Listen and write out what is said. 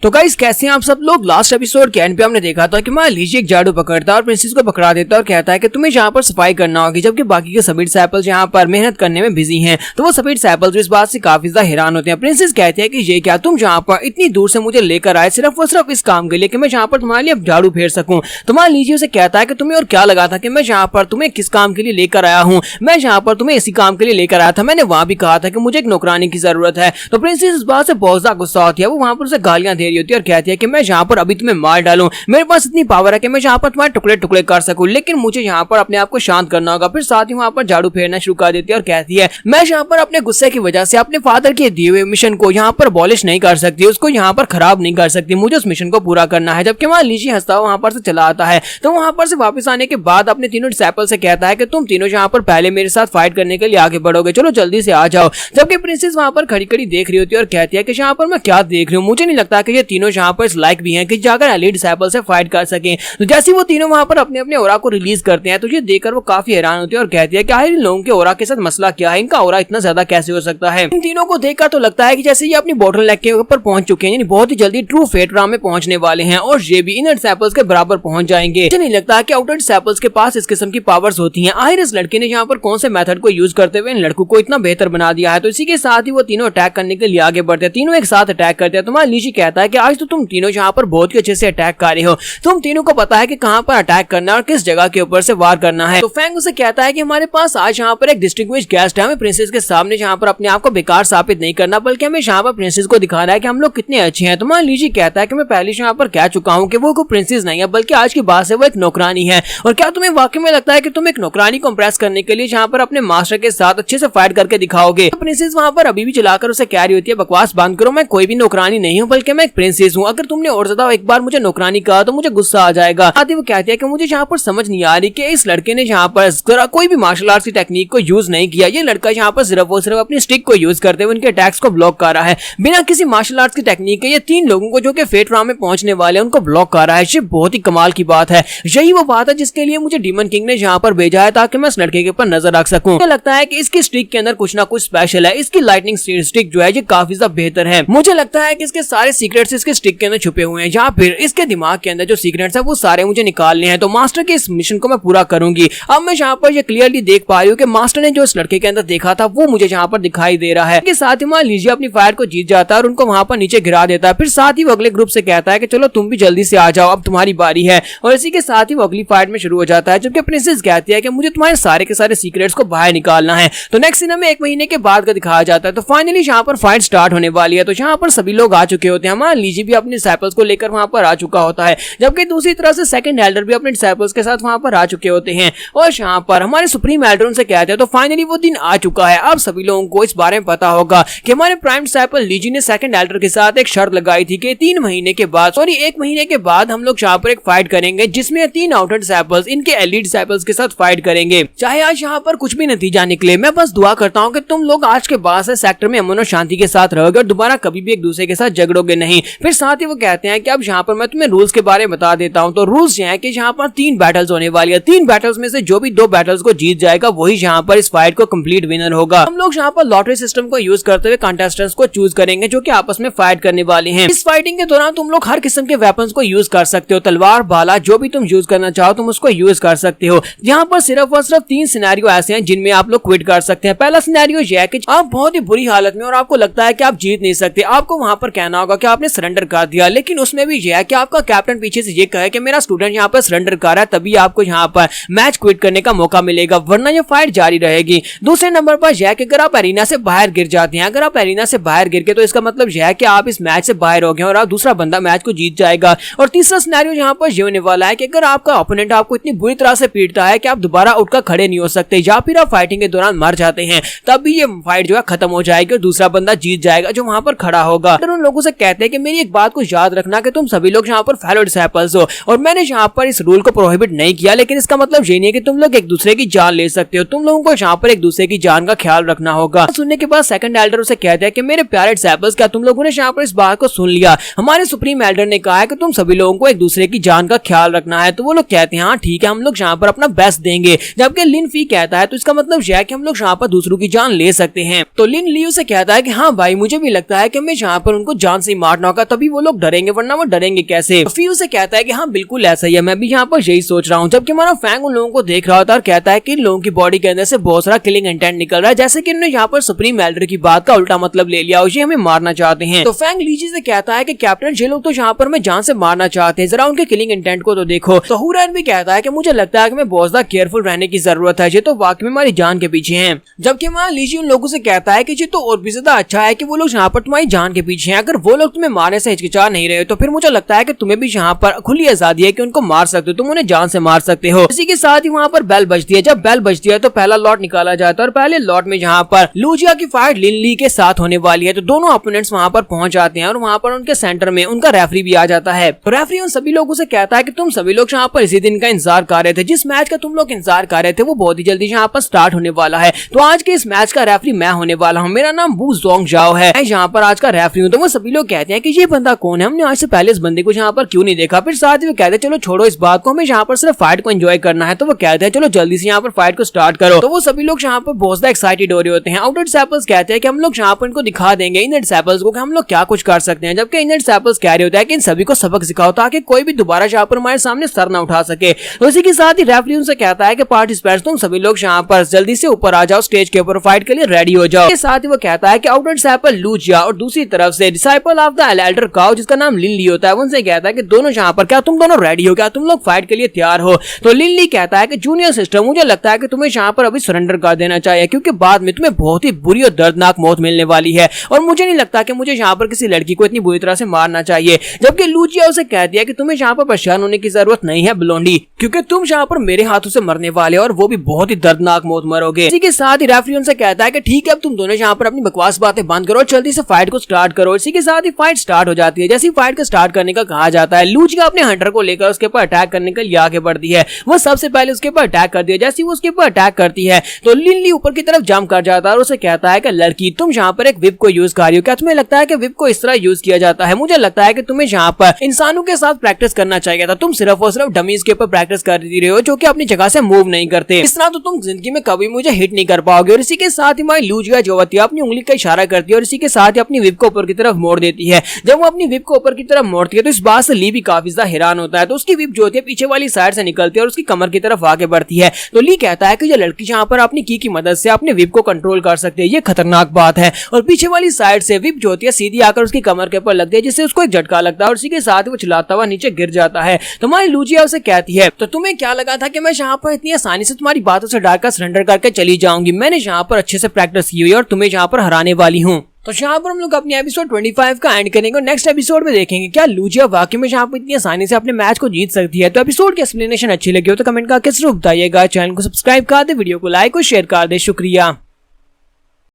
तो गाइस कैसे हैं आप सब लोग। लास्ट एपिसोड के एंड पे हमने देखा था कि मान लीजिए एक जादू पकड़ता है और प्रिंसेस को पकड़ा देता है और कहता है कि तुम्हें यहाँ पर सफाई करना होगी, जबकि बाकी के सभी डिसाइपल्स यहाँ पर मेहनत करने में बिजी हैं। तो वो सभी डिसाइपल्स इस बात से काफी ज्यादा हैरान होते हैं। प्रिंसेस कहते हैं कि ये क्या, तुम यहाँ पर इतनी दूर से मुझे लेकर आए सिर्फ और सिर्फ इस काम के लिए कि मैं यहाँ पर तुम्हारे लिए झाड़ू फेर सकूं। तो मान लीजिए उसे कहता है कि तुम्हें और क्या लगा था कि मैं यहाँ पर तुम्हें किस काम के लिए लेकर आया हूँ, मैं यहाँ पर तुम्हें इसी काम के लिए लेकर आया था, मैंने वहां भी कहा था कि मुझे एक नौकरानी की जरूरत है। तो प्रिंसेस इस बात से बहुत ज्यादा गुस्सा होती है, वो वहां पर उसे गालियां दे रही होती है और कहती है कि मैं यहाँ पर अभी तुम्हें मार डालूं, मेरे पास इतनी पावर है कि मैं यहाँ पर तुम्हारे टुकड़े टुकड़े कर सकूं, लेकिन मुझे यहाँ पर अपने आप को शांत करना होगा। फिर साथ ही वहां पर झाड़ू फेरना शुरू कर देती है और कहती है मैं यहाँ पर अपने गुस्से की वजह से अपने फादर के दिए हुए मिशन को यहाँ पर अबॉलिश नहीं कर सकती, उसको यहाँ पर खराब नहीं कर सकती, मुझे उस मिशन को पूरा करना है। जबकि वहां लीजी हंसता हुआ वहां पर से चला आता है। तो वहां पर से वापस आने के बाद अपने तीनों डिसाइपल से कहता है कि तुम तीनों यहाँ पर पहले मेरे साथ फाइट करने के लिए आगे बढ़ोगे, चलो जल्दी से आ जाओ। जबकि प्रिंसेस वहां पर खड़ी खड़ी देख रही होती है और कहती है कि यहाँ पर मैं क्या देख रही हूँ, मुझे नहीं लगता कि ये तीनों यहाँ पर इस लायक भी हैं कि जाकर एलीट डिसाइपल से फाइट कर सकें। तो जैसे वो तीनों वहां पर अपने अपने ओरा को रिलीज करते हैं तो ये देखकर वो काफी हैरान होती है और कहती है कि आखिर इन लोगों के ओरा के साथ मसला क्या है, इनका ओरा इतना ज्यादा कैसे हो सकता है। इन तीनों को देखकर तो लगता है कि जैसे ये अपनी बॉटल नेक के ऊपर पहुंच चुके हैं, यानी बहुत ही जल्दी ट्रू फेट राम में पहुंचने वाले हैं और ये भी इनर डिसाइपल्स के बराबर पहुंच जाएंगे। मुझे नहीं लगता कि आउटर डिसाइपल्स के पास इस किस्म की पावर्स होती हैं। आखिर इस लड़के ने यहाँ पर कौन से मेथड को यूज करते हुए इन लड़कों को इतना बेहतर बना दिया है। तो इसी के साथ ही वो तीनों अटैक करने के लिए आगे बढ़ते हैं, तीनों एक साथ अटैक करते हैं। तो मान लीजिए कहता है कि आज तो तुम तीनों यहाँ पर बहुत ही अच्छे से अटैक कर रहे हो, तुम तीनों को पता है कि कहां पर अटैक करना है और किस जगह के ऊपर से वार करना है। तो फैंग उसे कहता है कि हमारे पास आज यहाँ पर एक डिस्टिंग्विश्ड गेस्ट है, हमें प्रिंसेस के सामने यहाँ पर अपने आप को बेकार साबित नहीं करना, बल्कि हमें यहाँ पर प्रिंसेस को दिखाना है कि हम लोग कितने अच्छे हैं। तो मान लीजिए कहता है कि मैं पहले यहाँ पर कह चुका हूँ कि वो कोई प्रिंसेस नहीं है, बल्कि आज की बात से वो एक नौकरानी है। और क्या तुम्हें वाकई में लगता है कि तुम एक नौकरानी को इंप्रेस करने के लिए यहाँ पर अपने मास्टर के साथ अच्छे से फाइट करके दिखाओगे। तो प्रिंसेस वहां पर अभी भी चलाकर उसे कह रही होती है बकवास बंद करो, मैं कोई भी नौकरानी नहीं हूँ, बल्कि मैं एक प्रिंसेस हूँ, अगर तुमने और ज्यादा एक बार मुझे नौकरानी कहा तो मुझे गुस्सा आ जाएगा। साथ ही वो कहती है कि मुझे यहाँ पर समझ नहीं आ रही कि इस लड़के ने यहाँ पर कोई भी मार्शल आर्ट्स की टेक्निक को यूज नहीं किया, ये लड़का यहाँ पर सिर्फ और सिर्फ अपनी स्टिक को यूज करते हुए उनके अटैक्स को ब्लॉक कर रहा है बिना किसी मार्शल आर्ट्स की टेक्निक के। ये तीन लोगों को जो कि फेट राम में पहुंचने वाले हैं उनको ब्लॉक कर रहा है, ये बहुत ही कमाल की बात है। यही वो बात है जिसके लिए मुझे डीमन किंग ने यहाँ पर भेजा है ताकि मैं इस लड़के के ऊपर नजर रख सकूं। मुझे लगता है कि इसकी स्टिक के अंदर कुछ ना कुछ स्पेशल है, इसकी लाइटनिंग स्टिक जो है ये काफी ज्यादा बेहतर है। मुझे लगता है कि इसके सारे सीक्रेट्स इसके स्टिक के अंदर छुपे हुए हैं, या फिर इसके दिमाग के अंदर जो सीक्रेट्स है वो सारे मुझे निकालने हैं। तो मास्टर के इस मिशन को मैं पूरा करूंगी। अब मैं यहाँ पर ये क्लियरली देख पा रही हूँ कि मास्टर ने जो इस लड़के के अंदर देखा था वो मुझे यहाँ पर दिखाई दे रहा है। इसके साथ ही मान लीजिए अपनी फायर को जीत जाता है और उनको वहां पर नीचे गिरा देता है। फिर साथ ही वो अगले ग्रुप से कहता है कि चलो तुम भी जल्दी से आ जाओ, अब तुम्हारी बारी है। और इसी के साथ ही वो अगली फाइट में शुरू हो जाता है, जबकि प्रिंसेस कहती है कि मुझे तुम्हारे सारे के सारे सीक्रेट्स को बाहर निकालना है। तो नेक्स्ट सीन में 1 महीने के बाद का दिखाया जाता है। तो फाइनली यहाँ पर फाइट स्टार्ट होने वाली है। तो यहाँ पर सभी लोग आ चुके होते हैं, मान लीजिए भी अपने डिसाइपल्स को लेकर वहां पर आ चुका होता है, जबकि दूसरी तरह से सेकंड एल्डर भी अपने डिसाइपल्स के साथ वहां पर आ चुके होते हैं। और यहाँ पर हमारे सुप्रीम एल्डर उनसे कहते हैं तो फाइनली वो दिन आ चुका है। अब सभी लोगों को इस बारे में पता होगा कि हमारे प्राइम डिसाइपल लीजी ने सेकंड एल्डर के साथ एक शर्त लगाई थी कि 1 महीने के बाद हम लोग यहाँ पर एक फाइट करेंगे जिसमें 3 आउटर डिसाइपल्स इनके एलीट डिसाइपल्स के साथ फाइट करेंगे। चाहे आज यहाँ पर कुछ भी नतीजा निकले, मैं बस दुआ करता हूँ कि तुम लोग आज के बाद से सेक्टर में अमन और शांति के साथ रहोगे और दोबारा कभी भी एक दूसरे के साथ झगड़ोगे नहीं। फिर साथ ही वो कहते हैं कि अब यहाँ पर मैं तुम्हें रूल्स के बारे में बता देता हूँ। तो रूल्स ये है कि यहाँ पर 3 बैटल्स होने वाली है, 3 बैटल्स में से जो भी 2 बैटल्स को जीत जाएगा वही यहाँ पर इस फाइट को कंप्लीट विनर होगा। हम लोग यहाँ पर लॉटरी सिस्टम को यूज करते हुए कंटेस्टेंट्स को चूज करेंगे जो कि आपस में फाइट करने वाले हैं। इस फाइटिंग के दौरान तुम लोग हर किस्म के वेपन्स को यूज कर सकते हो, तलवार भाला जो भी तुम यूज करना चाहो तुम उसको यूज कर सकते हो। यहाँ पर सिर्फ और सिर्फ 3 सिनेरियो ऐसे हैं जिनमें आप लोग क्विट कर सकते हैं। पहला सिनेरियो यह है कि आप बहुत ही बुरी हालत में और आपको लगता है कि आप जीत नहीं सकते, आपको वहां पर कहना होगा कि आपने सरेंडर कर दिया, लेकिन उसमें भी यह है कि आपका कैप्टन पीछे से ये कहे कि मेरा स्टूडेंट यहाँ पर सरेंडर कर रहा है, तभी आपको यहाँ पर मैच क्विट करने का मौका मिलेगा, वरना ये फाइट जारी रहेगी। दूसरे नंबर पर यह है कि अगर आप एरिना से बाहर गिर जाते हैं, अगर आप एरिना से बाहर गिर के तो इसका मतलब यह है कि आप इस मैच से बाहर हो गए और आप दूसरा बंदा मैच को जीत जाएगा। और तीसरा सिनेरियो यहाँ पर ये होने वाला है कि अगर आपका ओपोनेंट आपको इतनी बुरी तरह से पीटता है कि आप दोबारा उठकर खड़े नहीं हो सकते, या फिर आप फाइटिंग के दौरान मर जाते हैं, तब भी ये फाइट जो है खत्म हो जाएगी और दूसरा बंदा जीत जाएगा जो वहां पर खड़ा होगा। तो उन लोगों से कहते हैं कि मेरी एक बात को याद रखना कि तुम सभी लोग यहाँ पर फेलो डिसाइपल्स हो और मैंने यहाँ पर इस रूल को प्रोहिबिट नहीं किया, लेकिन इसका मतलब ये नहीं है कि तुम लोग एक दूसरे की जान ले सकते हो, तुम लोगों को यहाँ पर एक दूसरे की जान का ख्याल रखना होगा। सुनने के बाद सेकंड एल्डर उसे कहते हैं कि मेरे प्यारे डिसाइपल्स, क्या तुम लोगों ने यहाँ पर इस बात को सुन लिया? हमारे सुप्रीम एल्डर ने कहा है कि तुम सभी लोगों को एक दूसरे की जान का ख्याल रखना है। तो वो लोग कहते हैं हाँ ठीक है, हम लोग यहाँ पर अपना बेस्ट देंगे। जबकि लिन फी कहता है तो इसका मतलब यह है कि हम लोग यहाँ पर दूसरों की जान ले सकते हैं। तो लिन लियो से कहता है कि हाँ भाई, मुझे भी लगता है कि हमें यहाँ पर उनको जान से मारना करना होगा तभी वो लोग डरेंगे, वरना वो डरेंगे कैसे। तो फिर उसे कहता है कि हाँ बिल्कुल ऐसा ही है, मैं भी यहाँ पर यही सोच रहा हूँ। जबकि हमारा फैंग उन लोगों को देख रहा होता है और कहता है कि इन लोगों की बॉडी के अंदर से बहुत सारा किलिंग इंटेंट निकल रहा है, जैसे कि इन्होंने यहाँ पर सुप्रीम एल्डर की बात का उल्टा मतलब ले लिया और ये हमें मारना चाहते हैं। तो फैंग लीजी से कहता है कि कैप्टन ये लोग तो यहाँ पर हमें जान से मारना चाहते हैं, जरा उनके किलिंग इंटेंट को तो देखो। तो हुरैन भी कहता है कि मुझे लगता है कि मैं बहुत ज्यादा केयरफुल रहने की जरूरत है, ये तो वाकई में हमारी जान के पीछे हैं। जबकि हमारा लीजी उन लोगों से कहता है कि ये तो और भी ज्यादा अच्छा है कि वो लोग यहाँ पर तुम्हारी जान के पीछे हैं, अगर वो लोग तुम्हें मारने से हिचकिचा नहीं रहे तो फिर मुझे लगता है कि तुम्हें भी यहाँ पर खुली आजादी है कि उनको मार सकते हो, तुम उन्हें जान से मार सकते हो। इसी के साथ ही वहाँ पर बेल बजती है। जब बेल बजती है तो पहला लॉट निकाला जाता है और पहले लॉट में यहाँ पर लूजिया की फाइट लिन ली के साथ होने वाली है। तो दोनों ओपोनेंट्स वहाँ पर पहुंच जाते हैं और वहाँ पर उनके सेंटर में उनका रेफरी भी आ जाता है। तो रेफरी उन सभी लोगों से कहता है कि तुम सभी लोग यहाँ पर इसी दिन का इंतजार कर रहे थे, जिस मैच का तुम लोग इंतजार कर रहे थे वो बहुत ही जल्दी यहाँ पर स्टार्ट होने वाला है। तो आज के इस मैच का रेफरी मैं होने वाला हूँ, मेरा नाम वू जोंग जाओ है, मैं यहाँ पर आज का रेफरी हूँ। तो वो सभी लोग कहते हैं कि ये बंदा कौन है, हमने आज से पहले इस बंदे को यहाँ पर क्यों नहीं देखा। फिर साथ ही वो कहते हैं चलो छोड़ो इस बात को, हमें यहाँ पर सिर्फ फाइट को एंजॉय करना है। तो वो कहते हैं चलो जल्दी से यहाँ पर फाइट को स्टार्ट करो। तो वो सभी लोग यहाँ पर बहुत ज्यादा एक्साइटेड हो रहे होते हैं। आउटर डिसाइपल्स कहते हैं कि हम लोग यहाँ पर इनको दिखा देंगे इनर डिसाइपल्स को कि हम लोग क्या कुछ कर सकते हैं। जबकि इनर डिसाइपल्स कह रहे होता है कि इन सभी को सबक सिखाओ ताकि कोई भी दोबारा यहाँ पर हमारे सामने सर ना उठा सके। तो इसी के साथ ही रेफरी उनसे कहता है कि पार्टिसिपेंट्स तुम सभी लोग यहाँ पर जल्दी से ऊपर आ जाओ, स्टेज के ऊपर फाइट के लिए रेडी हो जाओ। इसके साथ ही वो कहता है कि आउटर डिसाइपल लूजिया और दूसरी तरफ से disciple of the Elder cow जिसका नाम लिन ली होता है, उनसे कहता है कि दोनों यहाँ पर क्या तुम दोनों रेडी हो, क्या तुम लोग फाइट के लिए तैयार हो। तो लिन ली कहता है कि जूनियर सिस्टर मुझे लगता है कि तुम्हें यहाँ पर अभी सरेंडर कर देना चाहिए, क्योंकि बाद में तुम्हें बहुत ही बुरी और दर्दनाक मौत मिलने वाली है और मुझे नहीं लगता कि मुझे यहाँ पर किसी लड़की को इतनी बुरी तरह से मारना चाहिए। जबकि लूजिया उसे कहती है कि तुम्हें यहाँ पर परेशान होने की जरूरत नहीं है ब्लोंडी, क्योंकि तुम यहाँ पर मेरे हाथों से मरने वाले और वो भी बहुत ही दर्दनाक मौत मरोगे। इसी के साथ ही रेफरी उनसे कहता है कि ठीक है अब तुम दोनों यहाँ पर अपनी बकवास बातें बंद करो, जल्दी से फाइट को स्टार्ट करो। इसी के साथ ही फाइट स्टार्ट हो जाती है। जैसे ही फाइट को स्टार्ट करने का कहा जाता है, लूजिया अपने हंटर को लेकर उसके ऊपर अटैक करने के लिए आगे बढ़ती है। वो सबसे पहले उसके ऊपर अटैक करती है। जैसे ही वो उसके ऊपर अटैक करती है तो लिन ली ऊपर की तरफ जंप कर जाता है और उसे कहता है कि लड़की तुम यहाँ पर एक विप को यूज कर रही हो, क्या तुम्हें लगता है कि विप को इस तरह यूज किया जाता है? मुझे लगता है कि तुम्हें यहाँ पर इंसानों के साथ प्रैक्टिस करना चाहिए था, तुम सिर्फ और सिर्फ डमीज के ऊपर प्रैक्टिस कर रहे हो जो कि अपनी जगह से मूव नहीं करते। इस तरह तो तुम जिंदगी में कभी मुझे हिट नहीं कर पाओगे। और इसी के साथ ही हमारी लूजिया जो होती है अपनी उंगली का इशारा करती है और इसी के साथ ही अपनी विप को ऊपर की तरफ मोड़ देती है। जब वो अपनी विप को ऊपर की तरफ मोड़ती है तो इस बात से ली भी काफी ज्यादा हैरान होता है। तो उसकी विप जो होती है पीछे वाली साइड से निकलती है और उसकी कमर की तरफ आगे बढ़ती है। तो ली कहता है कि ये लड़की यहाँ पर अपनी की मदद से अपने विप को कंट्रोल कर सकती है, ये खतरनाक बात है। और पीछे वाली साइड से विप जो होती है सीधी आकर उसकी कमर के ऊपर लगती है, जिससे उसको एक झटका लगता है और इसी के साथ ही वो चिल्लाता हुआ नीचे गिर जाता है। तो हमारी लूजिया उसे कहती है तो तुम्हें क्या लगा था कि मैं यहाँ पर इतनी आसानी से तुम्हारी बातों से डरकर सरेंडर करके चली जाऊंगी? मैंने यहाँ पर अच्छे से प्रैक्टिस की हुई और तुम्हें यहाँ पर हराने वाली हूँ। तो यहाँ पर हम लोग अपने एपिसोड 25 का एंड करेंगे और नेक्स्ट एपिसोड में देखेंगे क्या लूजिया वाकई में यहाँ पर इतनी आसानी से अपने मैच को जीत सकती है। तो एपिसोड की एक्सप्लेनेशन अच्छी लगी हो तो कमेंट करके जरूर बताइएगा। चैनल को सब्सक्राइब कर दे, वीडियो को लाइक और शेयर कर दे। शुक्रिया।